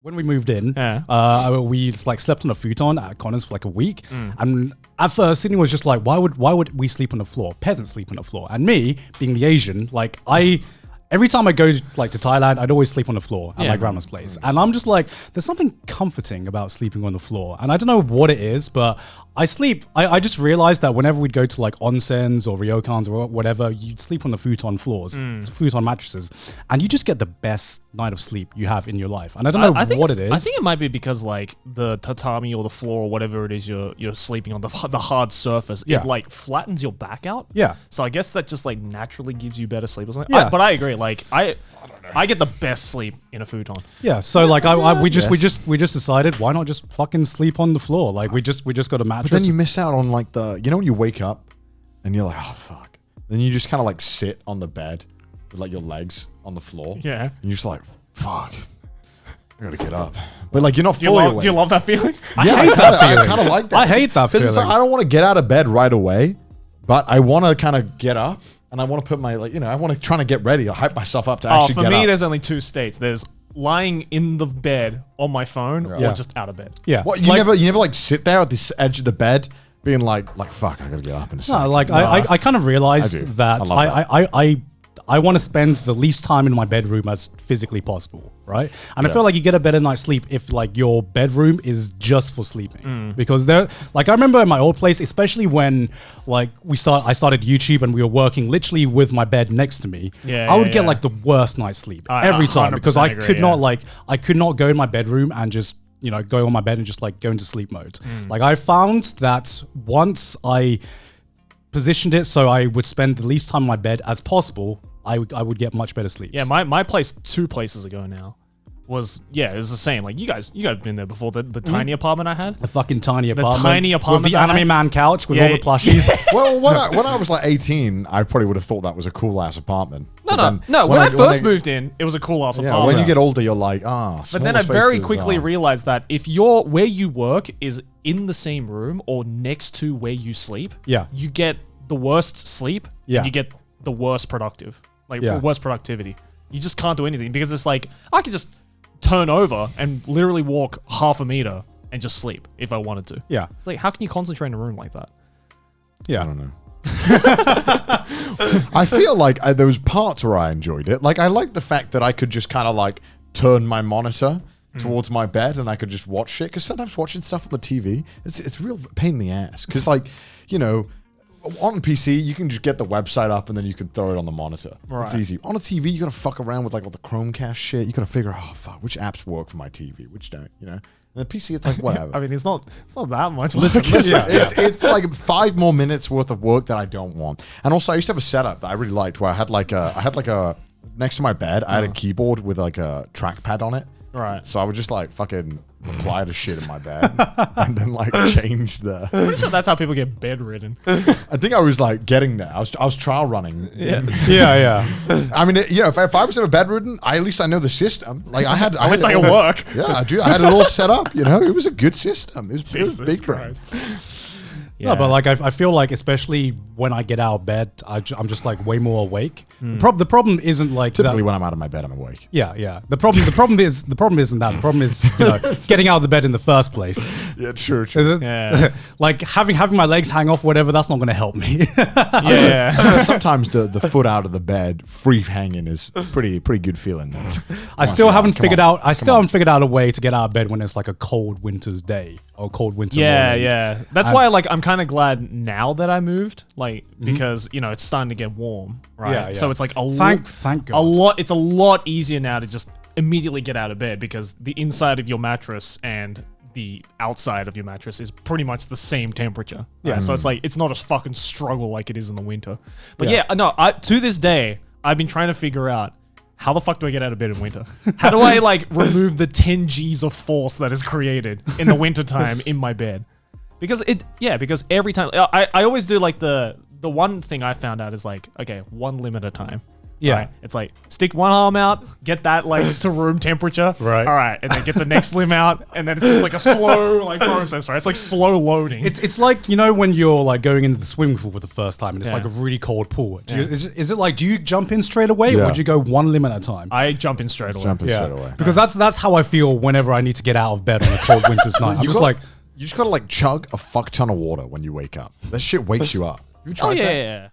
when we moved in, we like slept on a futon at Connor's for like a week. And at first, Sydney was just like, why would we sleep on the floor? Peasants sleep on the floor. And me, being the Asian, like every time I go like to Thailand, I'd always sleep on the floor at my grandma's place. And I'm just like, there's something comforting about sleeping on the floor. And I don't know what it is, but I just realized that whenever we'd go to like onsens or ryokans or whatever, you'd sleep on the futon floors, futon mattresses, and you just get the best night of sleep you have in your life. And I don't know what it is. I think it might be because like the tatami or the floor or whatever it is you're sleeping on, the hard surface, it like flattens your back out. Yeah. So I guess that just like naturally gives you better sleep or something. Yeah. But I agree. Like I get the best sleep in a futon. Yeah. So like we just decided, why not just fucking sleep on the floor? Like we just got a mattress. But then you miss out on like when you wake up and you're like, oh fuck. Then you just kind of like sit on the bed with like your legs on the floor. Yeah. And you're just like, fuck. I gotta get up. But like you're not fully awake. Do you love that feeling? Yeah, I kind of like that. I hate that feeling. Because it's like, I don't want to get out of bed right away, but I want to kind of get up and I want to put my I want to try to get ready. I hype myself up to actually get up. For me, there's only two states. There's lying in the bed on my phone or just out of bed. Yeah. What, you never like sit there at the edge of the bed being like fuck, I gotta get up in a second. No, like I kind of realized that I want to spend the least time in my bedroom as physically possible, right? And I feel like you get a better night's sleep if like your bedroom is just for sleeping. Because I remember in my old place, especially when like I started YouTube and we were working literally with my bed next to me, I would get like the worst night's sleep every time because I could not go in my bedroom and just go on my bed and just like go into sleep mode. Like I found that once I positioned it so I would spend the least time in my bed as possible, I would get much better sleep. Yeah, my place 2 places ago now was it was the same. Like you guys been there before. The tiny apartment I had, the fucking tiny apartment, with the anime man couch with all the plushies. Well, when I was like 18, I probably would have thought that was a cool ass apartment. No. When I first moved in, it was a cool ass apartment. When you get older, you're like, But then I very quickly realized that if where you work is in the same room or next to where you sleep, you get the worst sleep. And you get the worst worst productivity. You just can't do anything because it's like I could just turn over and literally walk half a meter and just sleep if I wanted to. Yeah. It's like, how can you concentrate in a room like that? Yeah. I don't know. I feel like there was parts where I enjoyed it. Like I liked the fact that I could just kind of like turn my monitor towards my bed and I could just watch shit. Because sometimes watching stuff on the TV, it's real pain in the ass. Because like, on PC, you can just get the website up and then you can throw it on the monitor. Right. It's easy. On a TV, you gotta fuck around with like all the Chromecast shit. You gotta figure out, which apps work for my TV, which don't, And the PC, it's like, whatever. I mean, it's not that much. Listen, it's like 5 more minutes worth of work that I don't want. And also, I used to have a setup that I really liked where I had like a next to my bed, I had a keyboard with like a trackpad on it. Right. So I would just like fucking reply to shit in my bed and then like change the. I'm pretty sure that's how people get bedridden. I think I was like getting there. I was trial running. Yeah. I mean, if I was ever bedridden, at least I know the system. Like I had. At least I can work. Yeah, dude, I had it all set up. It was a good system. It was big brain. Yeah. No, but like I feel like especially when I get out of bed, I'm just like way more awake. The problem isn't like typically when I'm out of my bed, I'm awake. Yeah. The problem isn't that. The problem is getting out of the bed in the first place. Yeah, true. Yeah. Like having my legs hang off, whatever. That's not going to help me. Yeah. Sometimes the foot out of the bed, free hanging, is pretty good feeling. I still haven't figured out a way to get out of bed when it's like a cold winter's day or cold winter morning. Yeah. That's why like I'm kind of glad now that I moved, like because it's starting to get warm, right? Yeah. So it's like thank God. It's a lot easier now to just immediately get out of bed because the inside of your mattress and the outside of your mattress is pretty much the same temperature. Yeah. So it's like it's not a fucking struggle like it is in the winter. But to this day, I've been trying to figure out how the fuck do I get out of bed in winter? How do I like remove the 10 G's of force that is created in the wintertime in my bed? Because every time I always do like the one thing I found out is like, okay, one limit at a time. Yeah. Right? It's like stick one arm out, get that like to room temperature. Right. All right, and then get the next limb out, and then it's just like a slow like process. Right. It's like slow loading. It's like, you know, when you're like going into the swimming pool for the first time and it's Yeah. like a really cold pool. Is it like, do you jump in straight away Yeah. or do you go one limb at a time? I jump in straight away. Jumping straight away. Because that's how I feel whenever I need to get out of bed on a cold winter's night. I'm just like, you just gotta like chug a fuck ton of water when you wake up. That shit wakes you up. You tried Oh yeah, that? yeah, yeah.